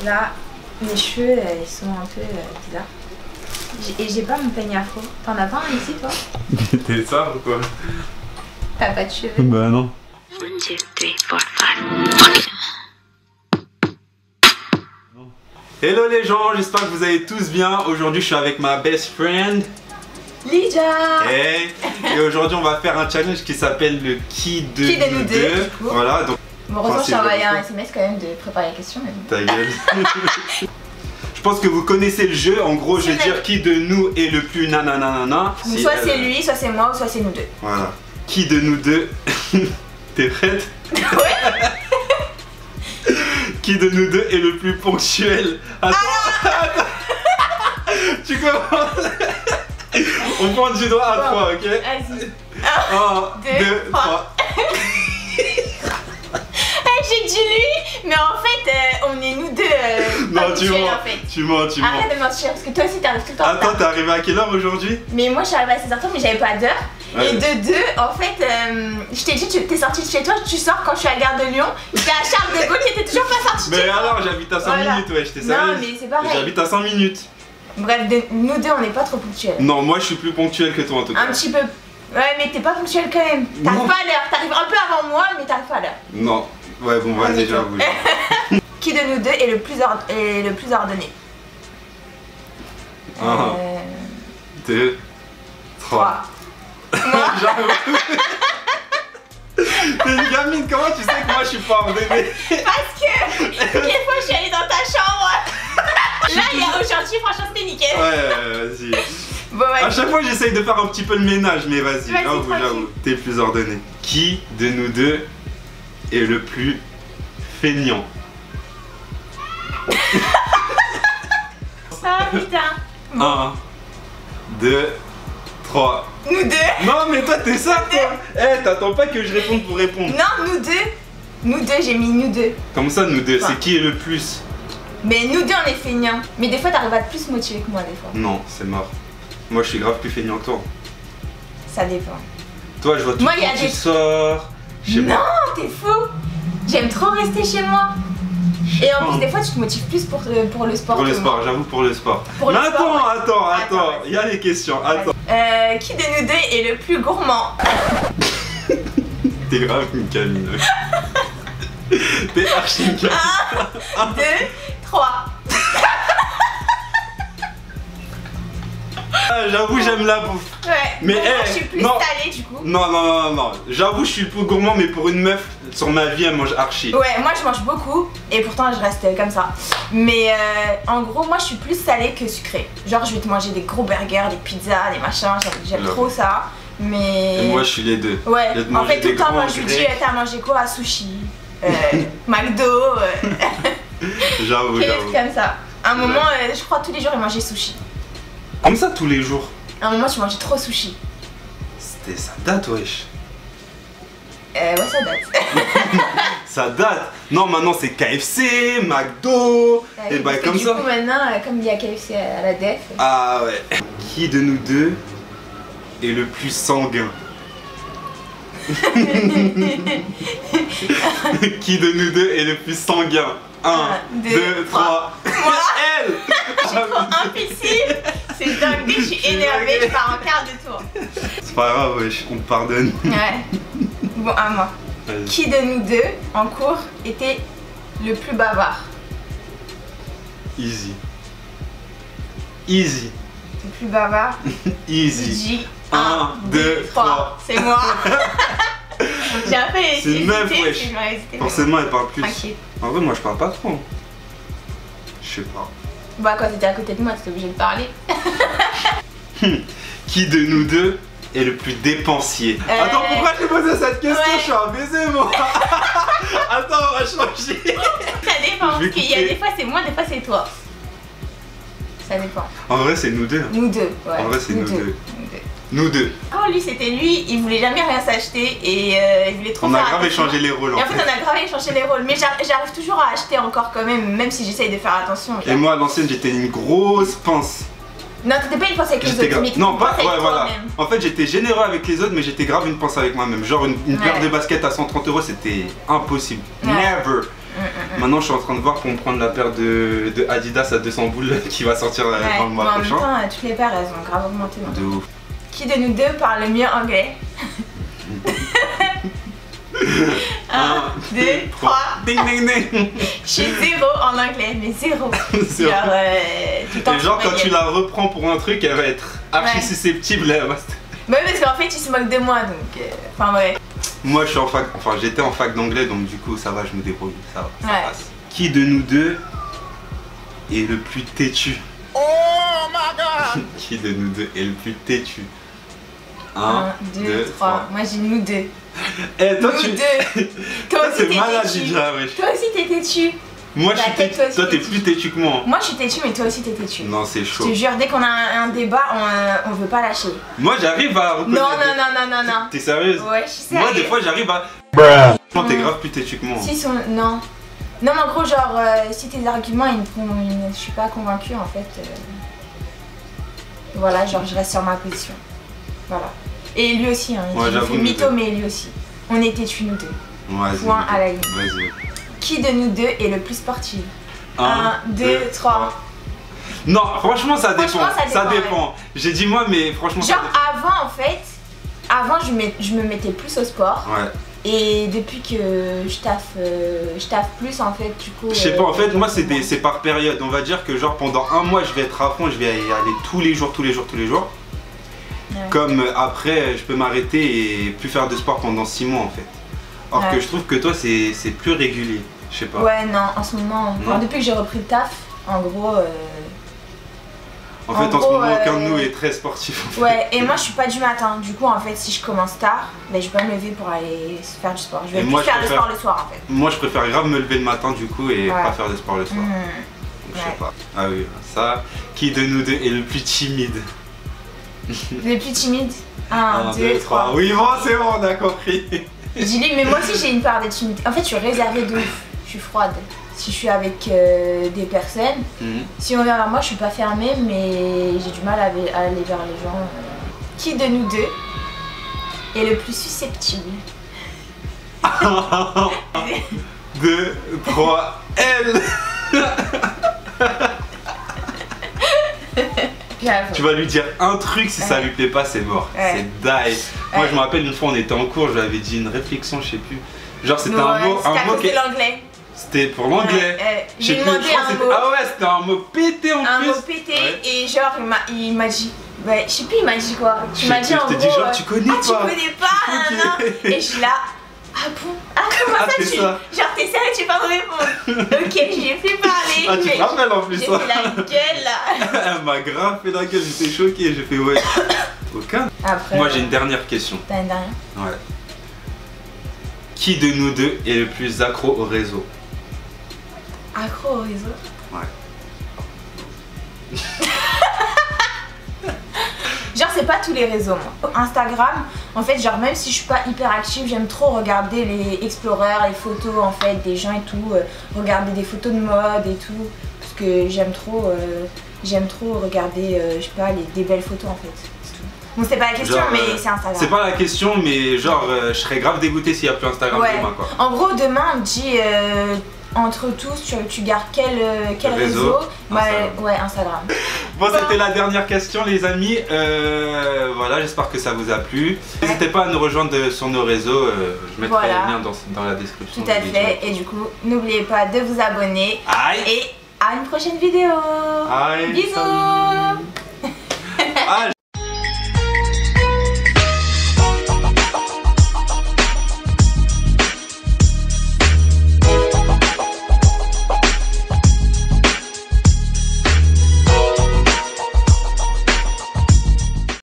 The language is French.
Là, mes cheveux, ils sont un peu bizarres. Et j'ai pas mon peigne afro. T'en as pas un ici, toi? T'es ça ou quoi? T'as pas de cheveux? Bah non. 1, 2, 3, 4, 5. Hello les gens, j'espère que vous allez tous bien. Aujourd'hui je suis avec ma best friend Lydia. Hey. Et aujourd'hui on va faire un challenge qui s'appelle le qui de nous deux. Voilà, donc Bon, heureusement, je t'ai envoyé un SMS quand même de préparer la question. Mais... ta gueule. Je pense que vous connaissez le jeu. En gros, je vais dire qui de nous est le plus nananana. Soit c'est lui, soit c'est moi, ou soit c'est nous deux. Voilà. Qui de nous deux. T'es prête? Ouais. Qui de nous deux est le plus ponctuel? Attends, attends. Tu commences. On pointe du doigt à 3, ok? Vas-y. 1, 2, 3. J'ai dit lui, mais en fait, on est nous deux. Non, tu mens. En fait. Tu mens. Arrête de mentir, parce que toi aussi t'arrives tout le temps. Attends, t'es arrivé à quelle heure aujourd'hui? Mais moi je suis arrivée à 16h30, mais j'avais pas d'heure. Ouais. Et de deux, en fait, je t'ai dit, t'es sortie de chez toi, tu sors quand je suis à la gare de Lyon. J'étais à Charles de Gaulle, t'étais toujours pas sortie de Mais chez toi. alors, j'habite à 5 minutes, ouais, j'étais sérieuse. Non, mais c'est pareil. J'habite à 5 minutes. Bref, nous deux, on n'est pas trop ponctuels. Non, moi je suis plus ponctuel que toi en tout cas. Un petit peu. Ouais, mais t'es pas ponctuel quand même. T'arrives pas à l'heure. T'arrives un peu avant moi, mais t'arrives pas à l'heure. Non. Ouais, bon, vas-y, j'avoue. Qui de nous deux est le plus ordonné? 1, 2, 3. Moi. J'avoue. T'es une gamine, comment tu sais que moi je suis pas ordonné? Parce que quelle fois je suis allée dans ta chambre. Là, il y a aujourd'hui, franchement, c'était nickel. Ouais, vas-y. Bon, ouais. À chaque fois, j'essaye de faire un petit peu le ménage, mais vas-y, Vas-y, j'avoue, t'es plus ordonné. Qui de nous deux est le plus feignant? Ah putain. 1, 2, 3. Nous deux. Non, mais toi, t'es ça, toi. Eh, t'attends pas que je réponde pour répondre. Non, nous deux. Nous deux, j'ai mis nous deux. Comme ça, nous deux, Ouais. c'est qui est le plus? Mais nous deux, on est feignants. Mais des fois, t'arrives à être plus motivé que moi, des fois. Non, c'est mort. Moi, je suis grave plus feignant que toi. Ça dépend. Toi, je vois tout Moi, le il y a temps tu des- sors. Je sais Non, pas. t'es fou. J'aime trop rester chez moi. Je sais Et en pas. plus, des fois, tu te motives plus pour le sport. Pour le que moi. sport, j'avoue, pour le sport. Pour le Mais sport, ouais. attends, Attends, il y a les questions, attends. Qui de nous deux est le plus gourmand? T'es grave une camine. T'es archi une camine. 1, 2, 3. Ah, j'avoue, j'aime la bouffe. Ouais. Mais, bon, moi, hey, je suis plus non. salée du coup. Non. J'avoue, je suis le plus gourmand, mais pour une meuf, sur ma vie, elle mange archi. Ouais, moi je mange beaucoup et pourtant je reste comme ça. Mais en gros, moi je suis plus salée que sucrée. Genre, je vais te manger des gros burgers, des pizzas, des machins. J'aime Là. trop ça. Mais. Et moi, je suis les deux. Ouais, Je vais te en manger fait, tout des le temps, grands moi je lui dis, grecs. t'as mangé quoi? Sushi, McDo, J'avoue, des trucs j'avoue. comme ça. À un moment, je crois tous les jours, il mangeait sushi. Comme ça, tous les jours. À un moment, tu mangeais trop sushi. C'était ça date, wesh. Ouais, ça date. Ça date. Non, maintenant, c'est KFC, McDo, et bah Parce que comme du ça. coup, maintenant, comme il y a KFC à la def. Ah ouais. Qui de nous deux est le plus sanguin? Qui de nous deux est le plus sanguin? 1, 2, 3. Moi. Elle. Trop impulsive. C'est dingue, dès que je suis énervée, je pars en quart de tour. C'est pas grave, wesh, on te pardonne. Ouais. Bon, à moi. Vas-y. Qui de nous deux, en cours, était le plus bavard? Easy. Easy. Le plus bavard? Easy. J. 1, 2, 3. C'est moi. J'ai un peu hésité. C'est une meuf, wesh. j'aurais hésité, mais Forcément, elle parle plus. Tranquille. En vrai, moi, je parle pas trop. Je sais pas. Bah, quand t'étais à côté de moi, t'étais obligé de parler. Qui de nous deux est le plus dépensier? Attends, pourquoi j'ai posé cette question? Ouais. Je suis un baiser, moi. Attends, on va changer. Ça dépend, Je vais parce qu'il y a couper. des fois c'est moi, des fois c'est toi. Ça dépend. En vrai, c'est nous deux. Nous deux, ouais. En vrai, c'est nous deux. Nous deux. Nous deux. Quand lui, c'était lui, il voulait jamais rien s'acheter et il voulait trop On a faire grave attention. échangé les rôles. Et en fait, on a grave échangé les rôles. Mais j'arrive toujours à acheter encore quand même si j'essaye de faire attention. Et moi, à l'ancienne, j'étais une grosse pince. Non, t'étais pas une pince avec les J'étais autres, grave. mais Non, t'étais pas. une pince Ouais, avec voilà. toi-même. En fait, j'étais généreux avec les autres, mais j'étais grave une pince avec moi-même. Genre, une paire Ouais. de baskets à 130 €, c'était impossible. Ouais. Never. Maintenant, je suis en train de voir pour me prendre la paire de Adidas à 200 boules qui va sortir dans le mois prochain. En même temps, toutes les paires, elles ont grave augmenté. De ouf. Qui de nous deux parle le mieux anglais? 1, 2, 3. Ding ding ding. Je suis 0 en anglais, mais 0. C'est Genre, tout le temps, Et genre, je quand tu la reprends pour un truc, elle va être archi Ouais. susceptible. Ouais, parce qu'en fait, ils se moquent de moi, donc. Enfin, ouais. Moi, je suis en fac, enfin, j'étais en fac d'anglais, donc du coup, ça va, je me débrouille. Ça va, ça Ouais. passe. Qui de nous deux est le plus têtu? Oh my god! Qui de nous deux est le plus têtu? 1, 2, 3. Moi, j'ai nous deux. Eh, toi, Nous tu. deux. Toi Toi, aussi, c'est t'es malade, têtu. déjà, wesh. Toi aussi, t'es têtu. Moi, je suis Bah, têtu. toi aussi, Toi, t'es têtu. plus têtu que moi. Moi, je suis têtu, mais toi aussi, t'es têtu. Non, c'est Je chaud. te jure, dès qu'on a un débat, on veut pas lâcher. Moi, j'arrive à Non, reconnaître. non. T'es sérieuse? Ouais, je suis sérieuse. Moi, des fois, j'arrive à. Non, t'es grave plus têtu que moi. Si sont... Non. Non, mais en gros, genre, si tes arguments, je suis pas convaincue, en fait. Voilà, genre, je reste sur ma position. Voilà. Et lui aussi, hein. Ouais, Il j'avoue, fait nous mytho, deux. mais lui aussi. On est têtus, nous deux. Vas-y. Point à la ligne. Vas-y. Qui de nous deux est le plus sportif? 1, 1, 2, 3. Non, franchement, ça dépend. Franchement, ça dépend, ouais. J'ai dit moi, mais franchement, Genre, ça dépend. avant, en fait, je me mettais plus au sport. Ouais. Et depuis que je taffe plus, en fait, du coup. Je sais pas, en fait, moi, c'est par période. On va dire que, genre, pendant un mois, je vais être à fond, je vais y aller tous les jours. Ouais. Comme après, je peux m'arrêter et plus faire de sport pendant 6 mois, en fait. Or Ouais. que je trouve que toi, c'est plus régulier. Je sais pas. Ouais, non, en ce moment, Non. enfin, depuis que j'ai repris le taf, en gros. En fait, en ce gros, moment, aucun de nous est très sportif. En fait. Ouais, et moi je suis pas du matin. Du coup, en fait, si je commence tard, ben, je vais pas me lever pour aller faire du sport. Je vais Et plus moi, je faire le préfère- sport le soir, en fait. Moi, je préfère grave me lever le matin, du coup, et Ouais. pas faire de sport le soir. Hmm. Donc, je sais Ouais. pas. Ah oui, ça. Qui de nous deux est le plus timide? Le plus timide. 1, 2, 3. Oui, bon, c'est bon, on a compris. Dis-lui, mais moi aussi j'ai une part de timidité. En fait, je suis réservée de ouf. Je suis froide. Si je suis avec des personnes, Mhm. si on vient vers moi, je suis pas fermée, mais j'ai du mal à aller vers les gens. Qui de nous deux est le plus susceptible? 2, 3, elle. Tu vas lui dire un truc, si ça Ouais. lui plaît pas, c'est mort. Ouais. C'est die. Moi, Ouais. je me rappelle une fois, on était en cours, je lui avais dit une réflexion, je sais plus. Genre, c'était Non, un mot, c'était à cause qui. de l'anglais. C'était pour l'anglais. Je sais J'ai plus, demandé je crois que un c'était- mot. Ah ouais, c'était un mot pété en Un plus. mot pété Ouais. et genre il m'a dit, bah, je sais plus il m'a dit quoi. Je Il m'a sais dit plus, en je t'ai gros, dit genre, tu connais ah pas. tu connais pas, Ok. nan, nan. Et je suis là, ah bon, ah comment Ah, ça c'est tu, ça. genre t'es sérieux tu vas me répondre. Ok, j'ai fait parler, Ah, tu mais te rappelles en plus, j'ai ça. fait la gueule là. Elle m'a grave fait la gueule, j'étais choqué, j'ai fait ouais. Aucun. Après, Moi, j'ai une dernière question. t'as une dernière? Ouais. Qui de nous deux est le plus accro au réseau? Accro au réseau? Ouais. Genre c'est pas tous les réseaux moi. Instagram, en fait genre même si je suis pas hyper active, j'aime trop regarder les explorers, les photos en fait des gens et tout, regarder des photos de mode et tout, parce que j'aime trop regarder je sais pas des belles photos en fait. C'est tout. Bon c'est pas la question Genre, mais c'est Instagram. C'est pas la question, mais genre, je serais grave dégoûté s'il y a plus Instagram Ouais. demain, quoi. En gros demain on me dit entre tous tu gardes quel réseau? Bah, Instagram. ouais Instagram. Bon, c'était la dernière question, les amis. Voilà, j'espère que ça vous a plu. N'hésitez pas à nous rejoindre sur nos réseaux. Je mettrai Voilà. le lien dans la description. Tout à de la vidéo. fait et du coup n'oubliez pas de vous abonner Aïe. et à une prochaine vidéo. Aïe, Bisous. salut. Ah,